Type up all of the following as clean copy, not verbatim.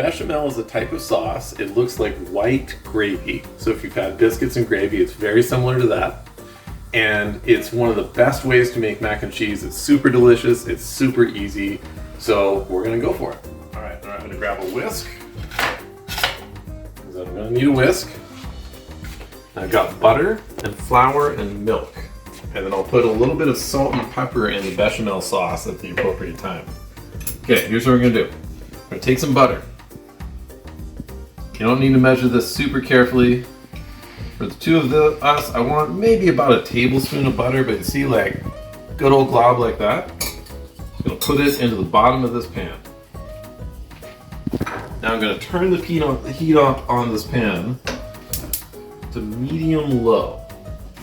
bechamel is a type of sauce. It looks like white gravy. So if you've had biscuits and gravy, it's very similar to that. And it's one of the best ways to make mac and cheese. It's super delicious, it's super easy. So we're gonna go for it. All right, I'm gonna grab a whisk. Because I'm gonna need a whisk. I've got butter and flour and milk. And then I'll put a little bit of salt and pepper in the bechamel sauce at the appropriate time. Okay, here's what we're gonna do. I'm gonna take some butter. You don't need to measure this super carefully. For the two of us, I want maybe about a tablespoon of butter, but you see, like, good old glob like that. I'm gonna put it into the bottom of this pan. Now I'm gonna turn the heat up on this pan to medium low.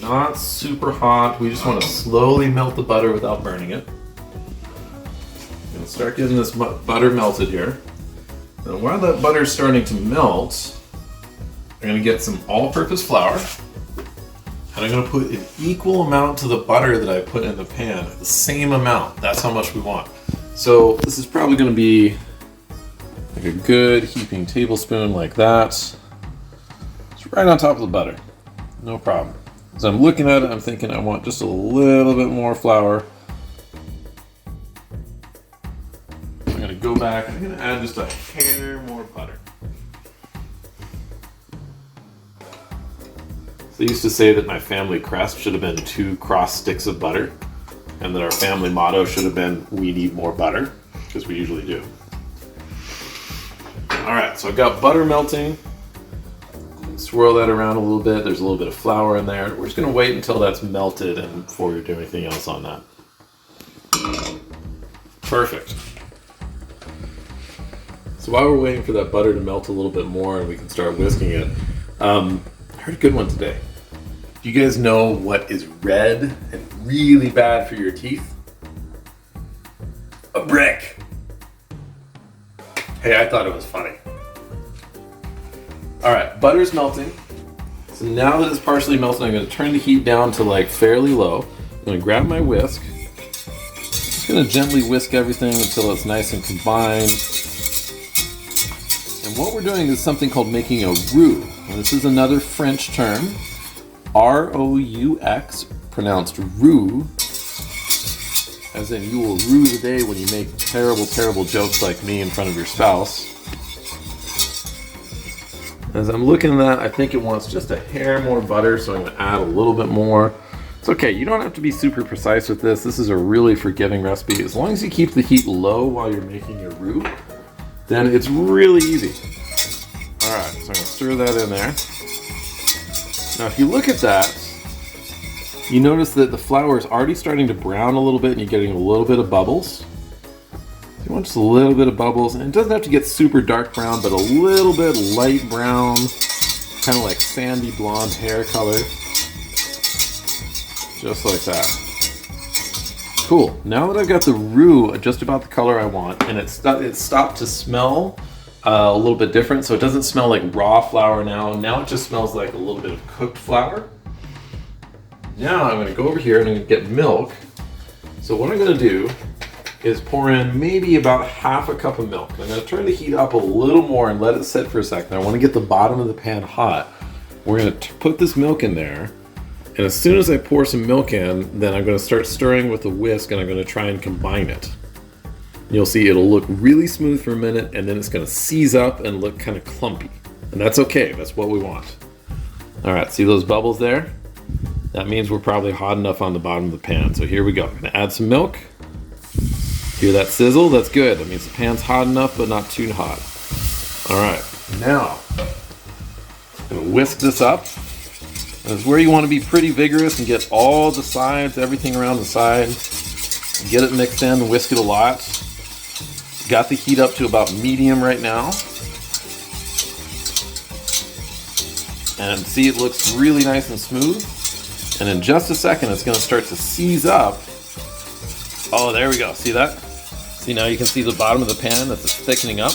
Not super hot, we just want to slowly melt the butter without burning it. I'm gonna start getting this butter melted here. Now while that butter is starting to melt, I'm gonna get some all-purpose flour. And I'm gonna put an equal amount to the butter that I put in the pan, the same amount. That's how much we want. So this is probably gonna be like a good heaping tablespoon like that. It's right on top of the butter, no problem. As I'm looking at it, I'm thinking I want just a little bit more flour. I'm gonna go back and I'm gonna add just a hair more butter. They used to say that my family crest should have been 2 cross sticks of butter, and that our family motto should have been, we need more butter, because we usually do. All right, so I've got butter melting. Swirl that around a little bit. There's a little bit of flour in there. We're just gonna wait until that's melted and before we do anything else on that. Perfect. So while we're waiting for that butter to melt a little bit more and we can start whisking it, I heard a good one today. Do you guys know what is red and really bad for your teeth? A brick. Hey, I thought it was funny. All right, butter's melting. So now that it's partially melted, I'm gonna turn the heat down to like fairly low. I'm gonna grab my whisk. Just gonna gently whisk everything until it's nice and combined. And what we're doing is something called making a roux. And this is another French term, R-O-U-X, pronounced roux, as in you will rue the day when you make terrible, terrible jokes like me in front of your spouse. As I'm looking at that, I think it wants just a hair more butter, so I'm going to add a little bit more. It's okay, you don't have to be super precise with this. This is a really forgiving recipe. As long as you keep the heat low while you're making your roux, then it's really easy. All right, so I'm going to stir that in there. Now, if you look at that, you notice that the flour is already starting to brown a little bit and you're getting a little bit of bubbles. You want just a little bit of bubbles, and it doesn't have to get super dark brown, but a little bit light brown, kind of like sandy blonde hair color. Just like that. Cool. Now that I've got the roux just about the color I want, and it stopped to smell a little bit different, so it doesn't smell like raw flour now. Now it just smells like a little bit of cooked flour. Now I'm going to go over here and I'm going to get milk. So what I'm going to do is pour in maybe about half a cup of milk. I'm going to turn the heat up a little more and let it sit for a second. I want to get the bottom of the pan hot. We're going to put this milk in there, and as soon as I pour some milk in, then I'm going to start stirring with a whisk and I'm going to try and combine it. You'll see it'll look really smooth for a minute, and then it's going to seize up and look kind of clumpy. And that's okay, that's what we want. All right, see those bubbles there? That means we're probably hot enough on the bottom of the pan. So here we go. I'm going to add some milk. Hear that sizzle? That's good. That means the pan's hot enough, but not too hot. All right, now I'm going to whisk this up. And it's where you want to be pretty vigorous and get all the sides, everything around the side. Get it mixed in, whisk it a lot. Got the heat up to about medium right now. And see, it looks really nice and smooth. And in just a second, it's going to start to seize up. Oh, there we go. See that? See, now you can see the bottom of the pan that's thickening up.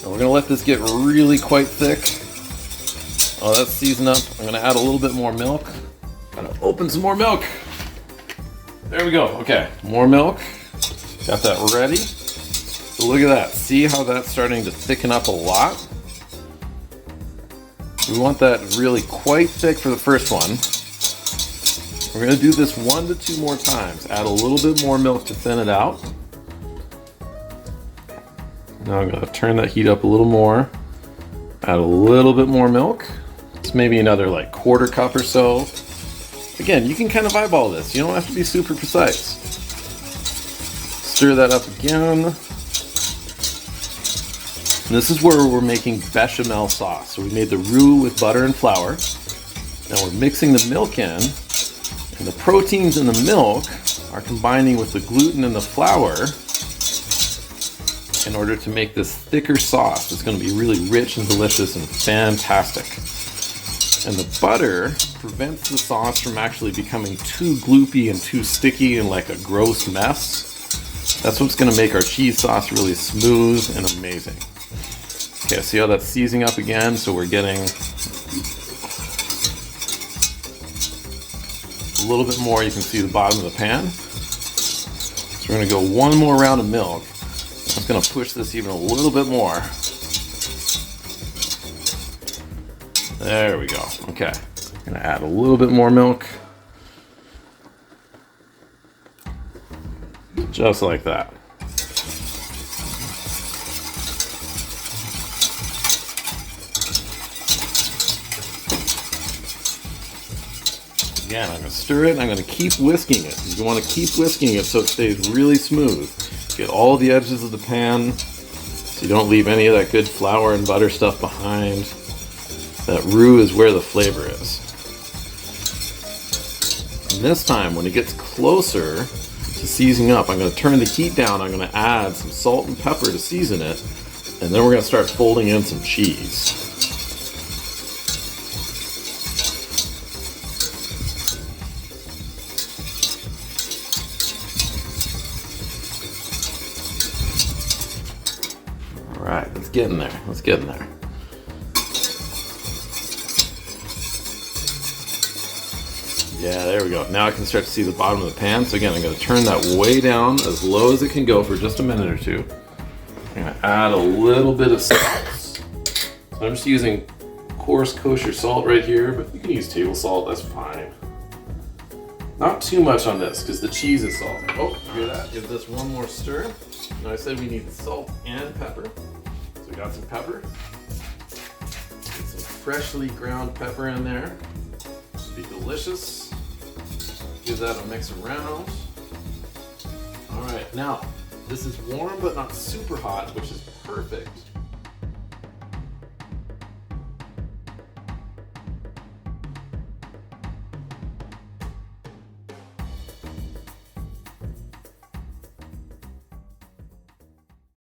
And we're going to let this get really quite thick. Oh, that's seasoned up. I'm going to add a little bit more milk. Going to open some more milk. There we go. Okay, more milk. Got that ready. So look at that. See how that's starting to thicken up a lot? We want that really quite thick for the first one. We're going to do this 1 to 2 more times. Add a little bit more milk to thin it out. Now I'm going to turn that heat up a little more. Add a little bit more milk. It's maybe another like 1/4 cup or so. Again, you can kind of eyeball this. You don't have to be super precise. Stir that up again. And this is where we're making bechamel sauce. So we made the roux with butter and flour. Now we're mixing the milk in. And the proteins in the milk are combining with the gluten in the flour in order to make this thicker sauce. It's going to be really rich and delicious and fantastic. And the butter prevents the sauce from actually becoming too gloopy and too sticky and like a gross mess. That's what's going to make our cheese sauce really smooth and amazing. Okay, see how that's seizing up again? So we're getting a little bit more. You can see the bottom of the pan. So we're going to go 1 more round of milk. I'm going to push this even a little bit more. There we go. Okay. I'm going to add a little bit more milk. Just like that. Again, I'm going to stir it and I'm going to keep whisking it. You want to keep whisking it so it stays really smooth. Get all the edges of the pan so you don't leave any of that good flour and butter stuff behind. That roux is where the flavor is. And this time, when it gets closer to seasoning up, I'm going to turn the heat down. I'm going to add some salt and pepper to season it. And then we're going to start folding in some cheese. All right, let's get in there. Let's get in there. Yeah, there we go. Now I can start to see the bottom of the pan. So again, I'm going to turn that way down as low as it can go for just a minute or two. I'm going to add a little bit of salt. So I'm just using coarse kosher salt right here, but you can use table salt, that's fine. Not too much on this because the cheese is salty. Oh, hear that? Give this 1 more stir. Now I said we need salt and pepper. So we got some pepper. Get some freshly ground pepper in there. Be delicious. Give that a mix around. All right, now this is warm but not super hot, which is perfect